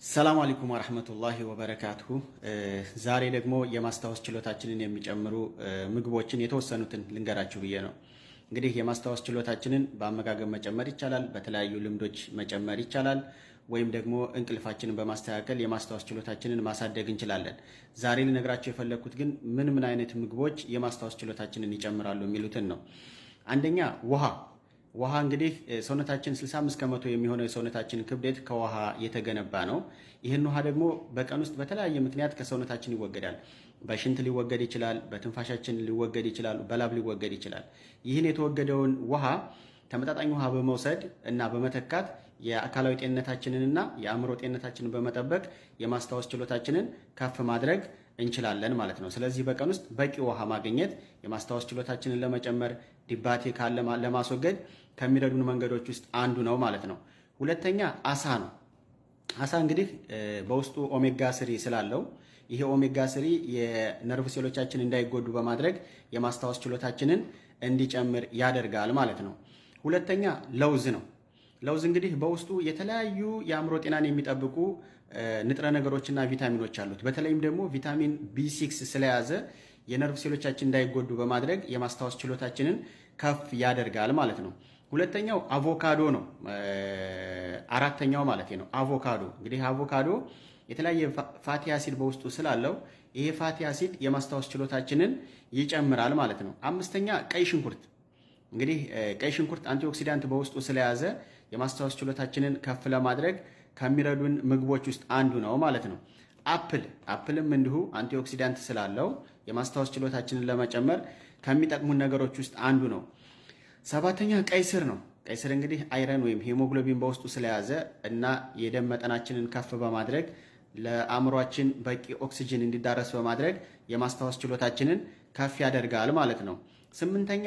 ሰላም አለይኩም ወራህመቱላሂ ወበረካቱሁ። ዛሬ ደግሞ የማስታወስ ችሎታችንን የሚጨምሩ ምግቦችን የተወሰኑትን ልንገራችሁ ብዬ ነው። እንግዲህ የማስታወስ ችሎታችንን በአመጋገብ መጨመር ይቻላል፣ በተለያዩ ልምዶች መጨመር ይቻላል፣ ወይም ደግሞ እንቅልፋችንን በማስተካከል የማስታወስ ችሎታችንን ማሳደግ እንችላለን። ዛሬ ልነግራችሁ የፈለኩት ግን ምን አይነት ምግቦች የማስታወስ ችሎታችንን ይጨምራሉ የሚሉትን ነው። አንደኛ ውሃ እንግዲህ ሰውነታችን 65 ከመቶ የሚሆነው የሰውነታችን ክብደት ከውሃ የተገነባ ነው። ይህን ውሃ ደግሞ በቀን ውስጥ በተለያየ ምክንያት ከሰውነታችን ይወገዳል። በሽንት ሊወገድ ይችላል፣ በትንፋሻችን ሊወገድ ይችላል፣ በላብ ሊወገድ ይችላል። ይህን የተወገደውን ውሃ ተመጣጣኝ ውሃ በመውሰድ እና በመተካት የአካላዊ ጤንነታችንንና የአእምሮ ጤንነታችንን በመጠበቅ የማስታወስ ችሎታችንን ከፍ ማድረግ እንችላለን ማለት ነው። ስለዚህ በቀን ውስጥ በቂ ውሃ ማግኘት የማስታወስ ችሎታችንን ለመጨመር ዲባቴ ካለ ለማስወገድ ከሚረዱን መንገዶች ውስጥ አንዱ ነው ማለት ነው። ሁለተኛ አሳ ነው። አሳ እንግዲህ በውስጡ ኦሜጋ ስሪ ስላለው ይሄ ኦሜጋ ስሪ የነርቭ ሴሎቻችን እንዳይጎዱ በማድረግ የማስታወስ ችሎታችንን እንዲጨምር ያደርጋል ማለት ነው። ሁለተኛ ለውዝ ነው። ለውዝ እንግዲህ በውስጡ የተለያዩ የአእምሮ ጤናን የሚጠብቁ ንጥረ ነገሮችና ቪታሚኖች አሉት። በተለይም ደግሞ ቪታሚን ቢ6 ስለያዘ የነርቭ ሴሎቻችን እንዳይጎዱ በማድረግ የማስታወስ ችሎታችንን ከፍ ያደርጋል ማለት ነው። ሁለተኛው አቮካዶ ነው። አራተኛው ማለት ነው አቮካዶ። እንግዲህ አቮካዶ የተለያየ ፋቲ አሲድ በውስጡ ስላለው ይሄ ፋቲ አሲድ የማስታወስ ችሎታችንን ይጨምራል ማለት ነው። አምስተኛ ቀይ ሽንኩርት። እንግዲህ ቀይ ሽንኩርት አንቲኦክሲዳንት በውስጡ ስለያዘ የማስታወስ ችሎታችንን ከፍ ለማድረግ ከሚረዱን ምግቦች ውስጥ አንዱ ነው ማለት ነው። አፕልም እንዲሁ አንቲኦክሲዳንት ስላለው የማስታወስ ችሎታችንን ለመጨመር ከሚጠቅሙን ነገሮች ውስጥ አንዱ ነው። ሰባተኛ ቀይ ስር ነው። ቀይ ስር እንግዲህ አይረን ወይም ሄሞግሎቢን በውስጡ ስለያዘ እና የደም መጠናችንን ከፍ በማድረግ ለአእምሯችን በቂ ኦክሲጅን እንዲዳረስ በማድረግ የማስታወስ ችሎታችንን ከፍ ያደርጋል ማለት ነው። ስምንተኛ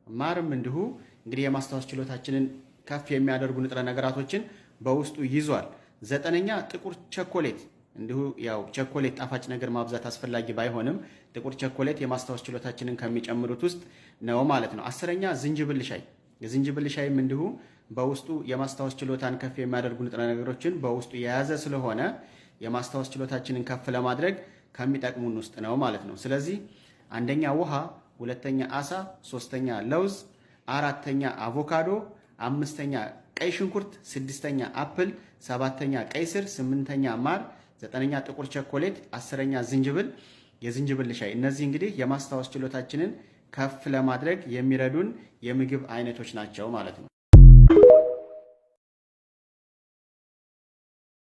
ማርም እንዲሁ እንግዲህ የማስታወስ ችሎታችንን ከፍ የሚያደርጉ ንጥረ ነገራቶችን በውስጡ ይዟል። ዘጠነኛ ጥቁር ቸኮሌት እንዲሁ ያው ቸኮሌት ጣፋጭ ነገር ማብዛት አስፈላጊ ባይሆንም ጥቁር ቸኮሌት የማስታወስ ችሎታችንን ከሚጨምሩት ውስጥ ነው ማለት ነው። አስረኛ ዝንጅብል ሻይ። የዝንጅብል ሻይም እንዲሁ በውስጡ የማስታወስ ችሎታን ከፍ የሚያደርጉ ንጥረ ነገሮችን በውስጡ የያዘ ስለሆነ የማስታወስ ችሎታችንን ከፍ ለማድረግ ከሚጠቅሙን ውስጥ ነው ማለት ነው። ስለዚህ አንደኛ ውሃ፣ ሁለተኛ አሳ፣ ሶስተኛ ለውዝ፣ አራተኛ አቮካዶ፣ አምስተኛ ቀይ ሽንኩርት፣ ስድስተኛ አፕል፣ ሰባተኛ ቀይ ስር፣ ስምንተኛ ማር፣ ዘጠነኛ ጥቁር ቸኮሌት፣ አስረኛ የዝንጅብል ሻይ። እነዚህ እንግዲህ የማስታወስ ችሎታችንን ከፍ ለማድረግ የሚረዱን የምግብ አይነቶች ናቸው ማለት ነው።